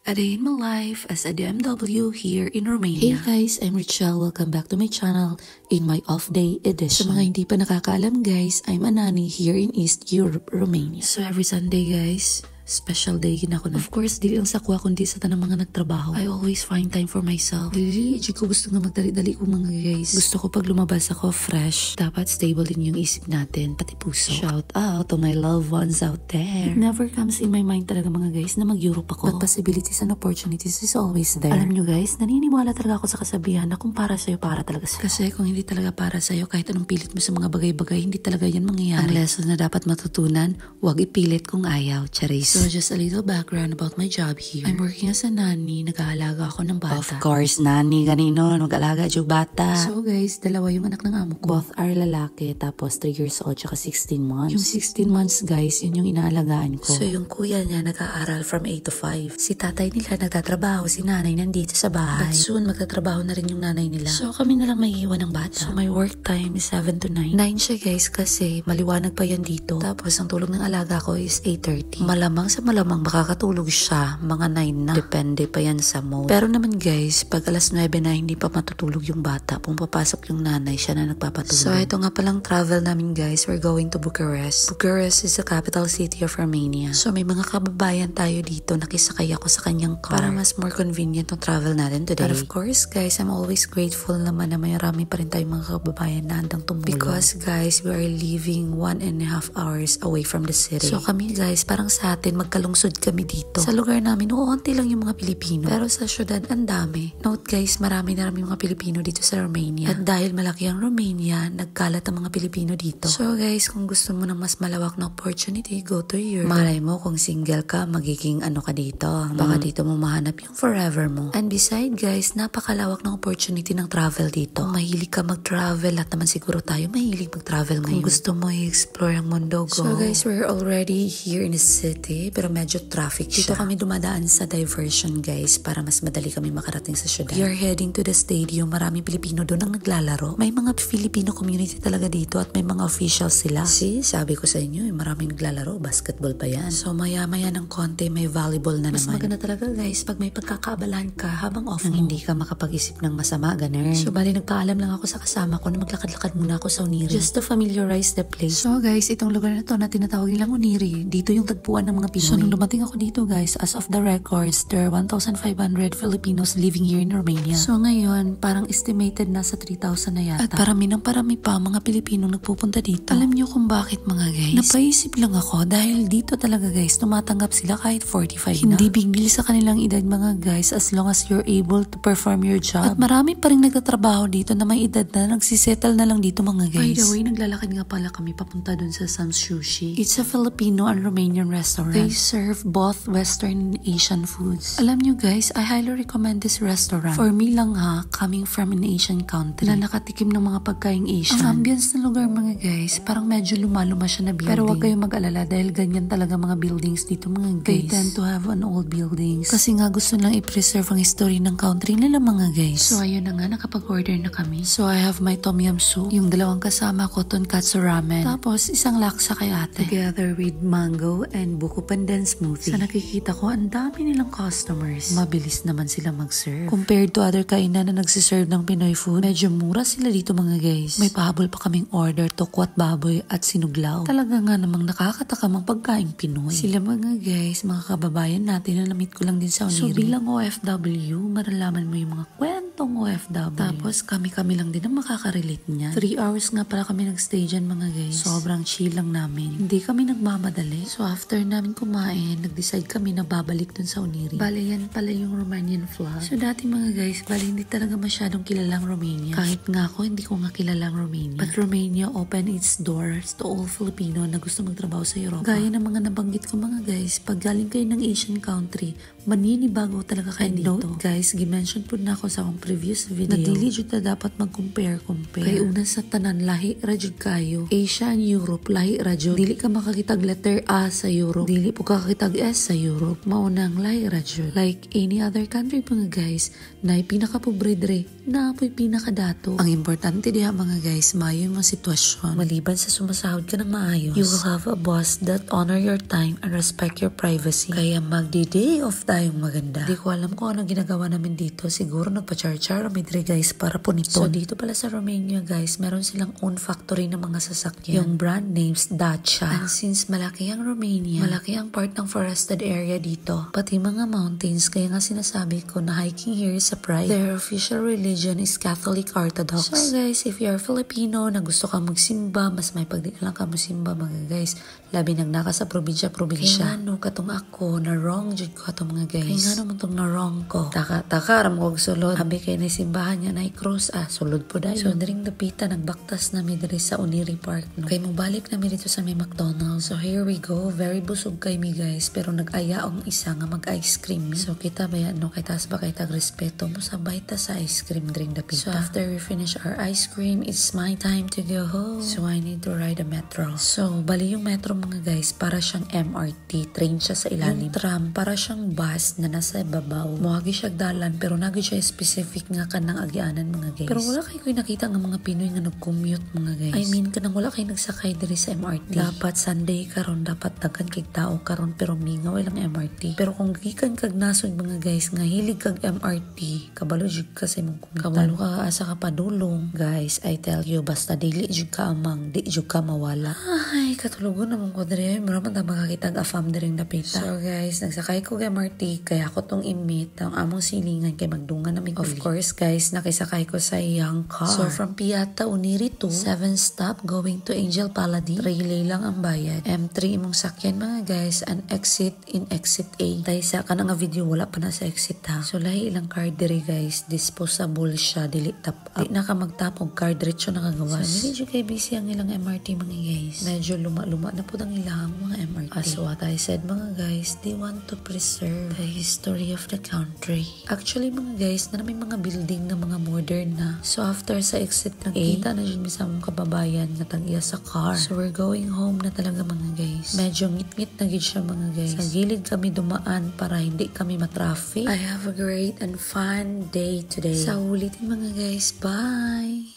A day in my life as a DMW here in Romania. Hey guys, I'm Richelle. Welcome back to my channel in my off-day edition. Sa mga hindi pa nakakaalam guys, I'm a nanny here in East Europe, Romania. So every Sunday guys, special day gina ko na. Of course, dili lang sa kuha kundi sa tanang mga nagtrabaho. I always find time for myself. Dili ko gusto nga magdali-dali ko mga guys. Gusto ko pag lumabas ako fresh. Dapat stable din yung isip natin, pati puso. Shout out to my loved ones out there. It never comes in my mind talaga mga guys na mag-Europe ako. But possibilities and opportunities is always there. Alam nyo guys, naniniwala talaga ako sa kasabihan na kung para sa'yo, para talaga sa'yo. Kasi kung hindi talaga para sa'yo, kahit anong pilit mo sa mga bagay-bagay, hindi talaga yan mangyayari. Ang lesson na dapat matutunan, huwag ipilit kung ayaw. Charis. So just a little background about my job here. I'm working as a nanny. Nag-aalaga ako ng bata. Of course, nanny. Ganino. Nag-aalaga yung bata. So guys, dalawa yung anak ng amo ko. Both are lalaki. Tapos 3 years old tsaka 16 months. Yung 16 months guys, yun yung inaalagaan ko. So yung kuya niya nag-aaral from 8 to 5. Si tatay nila nagtatrabaho. Si nanay nandito sa bahay. But soon magtatrabaho na rin yung nanay nila. So kami na lang may iwan ng bata. So my work time is 7 to 9. 9 siya guys kasi maliwanag pa yan dito. Tapos ang tulog ng alaga ko is 8:30. Malamang sa malamang makakatulog siya mga 9 na. Depende pa yan sa mode. Pero naman guys, pag alas 9 na hindi pa matutulog yung bata, pumapasok yung nanay, siya na nagpapatulog. So ito nga palang travel namin guys, we're going to Bucharest. Bucharest is the capital city of Romania. So may mga kababayan tayo dito, nakisakay ako sa kanyang car para mas more convenient yung travel natin today. But of course guys, I'm always grateful naman na mayroon pa rin tayong mga kababayan na handang tumulong. Because guys, we are leaving 1.5 hours away from the city. So kami guys, parang sa atin magkalungsod kami dito. Sa lugar namin, uunti lang yung mga Pilipino. Pero sa syudad, ang dami. Note guys, marami mga Pilipino dito sa Romania. At dahil malaki ang Romania, nagkalat ang mga Pilipino dito. So guys, kung gusto mo ng mas malawak na opportunity, go to Europe. Malay mo kung single ka, magiging ano ka dito. Baka dito mo mahanap yung forever mo. And beside guys, napakalawak ng opportunity ng travel dito. Kung mahilig ka mag-travel, at naman siguro tayo mahilig mag-travel ngayon. Kung gusto mo i-explore ang mundo, go. So guys, we're already here in the city, pero medyo traffic siya. Dito kami dumadaan sa diversion guys para mas madali kami makarating sa syudad. We are heading to the stadium. Maraming Pilipino doon ang naglalaro. May mga Filipino community talaga dito at may mga officials sila. Sabi ko sa inyo, maraming naglalaro. Basketball pa yan. So maya-maya ng konti may volleyball na mas naman. Mas maganda talaga guys pag may pagkakaabalahan ka habang off mo. Hindi ka makapag-isip ng masama, ganun. So bali nagpaalam lang ako sa kasama ko na maglakad-lakad muna ako sa Uniri. Just to familiarize the place. So guys, itong lugar na to na tinatawag nilang Uniri, dito yung tagpuan ng mga Pinoy. So nung dumating ako dito guys, as of the records, there are 1,500 Filipinos living here in Romania. So ngayon, parang estimated na sa 3,000 na yata. At parami pa mga Pilipino nagpupunta dito. Alam niyo kung bakit mga guys? Napaisip lang ako dahil dito talaga guys, tumatanggap sila kahit 45 na. Hindi big deal sa kanilang edad mga guys as long as you're able to perform your job. At marami pa rin nagtatrabaho dito na may edad na nagsisettle na lang dito mga guys. By the way, naglalakad nga pala kami papunta dun sa Sam's Sushi. It's a Filipino and Romanian restaurant. They serve both Western and Asian foods. Alam nyo guys, I highly recommend this restaurant. For me lang ha, coming from an Asian country na nakatikim ng mga pagkaing Asian. Ang ambience ng lugar mga guys, parang medyo lumaluma siya na building. Pero wag kayong mag-alala dahil ganyan talaga mga buildings dito mga guys. They tend to have an old buildings. Kasi nga gusto lang i-preserve ang history ng country nila mga guys. So ayun na nga, nakapag-order na kami. So I have my tom yum soup, yung dalawang kasama ko tonkatsu ramen, tapos isang laksa kay ate. Together with mango and buko pandan smoothie. Sa nakikita ko, ang dami nilang customers. Mabilis naman sila mag-serve. Compared to other kainan na nagsiserve ng Pinoy food, medyo mura sila dito mga guys. May pahabol pa kaming order, tokwat baboy at sinuglaw. Talaga nga namang nakakatakam ang pagkain Pinoy. Sila mga guys, mga kababayan natin na na-meet ko lang din sa Uniri. So bilang OFW, maralaman mo yung mga kwentong OFW. Tapos kami lang din ang makakarelate niya. 3 hours nga pala kami nagstay dyan mga guys. Sobrang chill lang namin. Hindi kami nagmamadali. So after namin kumain, nag-decide kami na babalik dun sa Uniri. Bale yan pala yung Romanian flag. So dati mga guys, bale hindi talaga masyadong kilalang Romania. Kahit nga ako, hindi ko nga kilalang Romania. But Romania opened its doors to all Filipino na gusto magtrabaho sa Europa. Gaya ng mga nabanggit ko mga guys, pag galing kayo ng Asian country, maninibago talaga kayo dito. Note guys, gimension po na ako sa akong previous video na dili jud na dapat mag-compare. Kay una sa tanan, lahi ra jud kayo. Asia and Europe, lahi ra jud. Dili ka makakitag letter A sa Europe. Dili po kakakitag S sa Europe. Maunang lahi ra jud. Like any other country mga guys, na pinaka-pobre dre, na apoy pinaka-dato. Ang importante diha mga guys, maayo yung mga sitwasyon. Maliban sa sumasahod ka ng maayos, you will have a boss that honor your time and respect your privacy. Kaya magdi-day of tayong maganda. Di ko alam kung ano ginagawa namin dito. Siguro nagpa-char-char kami diri guys para puniton. So dito pala sa Romania guys, meron silang own factory ng mga sasakyan. Yung brand names Dacia. And since malaki ang Romania, malaki ang part ng forested area dito. Pati mga mountains, kaya nga sinasabi ko na hiking here is a pride. Their official religion is Catholic Orthodox. So guys, if you're Filipino na gusto ka magsimba, mas may pagdi lang ka magsimba mga guys. Labi nagnaka sa probinsya. Kaya nga no, katong ako, na wrong jud ko atong mga guys. Kaya nga naman tong na wrong ko. Taka, ram ko sulod. Habi kayo na simbahan niya na i-cross. Sulod po dahil. So, daring dapita, nagbaktas na mi diri sa Uniri Park. No? Kaya mabalik na mi dito sa may McDonald's. So, here we go. Very busog kay mi guys. Pero nag-aya ang isa nga mag-ice cream. So, kita ba yan, no? Kaya taas ba kayo tag-respeto mo sa ta sa ice cream daring dapita. So, after we finish our ice cream, it's my time to go home. So, I need to ride a metro. So, bali yung metro mga guys, para siyang MRT. Train siya sa ilalim. Yung tram, para siyang bus na nasa babaw. Muagi siya dalan, pero nagi siya specific nga kanang agianan mga guys. Pero wala kayo nakita nga mga Pinoy nga nag-commute mga guys. I mean, kanang wala kayo nagsakay diri sa MRT. Dapat Sunday karon, dapat daghan kay tao karon, pero mingaw lang MRT. Pero kung gikan kag nasod mga guys nga hilig kag MRT, kabalo jud ka sa imong kumitan. Kabalo ka asa ka padulong. Guys, I tell you, basta dili jud ka amang, di jud ka mawala. Ay, katulugon naman ko diri. Maraman ta makakita ang afam diring dapita. So guys, nagsakay ko kay MRT, kaya ako tong imit ang among silingan kay magdungan namin. Of course guys, nakisakay ko sa iyang car. So from Piata Uniri to 7 stop going to Angel Paladin. 3 lang ang bayad. M3 imong sakyan mga guys, an exit in exit A. Dahil sa ka nga video, wala pa na sa exit ha. So lahi ilang card diri guys, disposable siya, dili tap up. Di na ka magtapog card, diretso nakagawas. So medyo kay busy ang ilang MRT mga guys. Medyo luma na po ang ilang mga MRT. As what I said mga guys, they want to preserve the history of the country. Actually mga guys, na may mga building na mga modern na. So after sa exit ng kita na dyan sa mong kababayan na tag-iya sa car. So we're going home na talaga mga guys. Medyo ngit-ngit na gid siya mga guys. Sa gilid kami dumaan para hindi kami matraffic. I have a great and fun day today. Sa ulitin mga guys. Bye!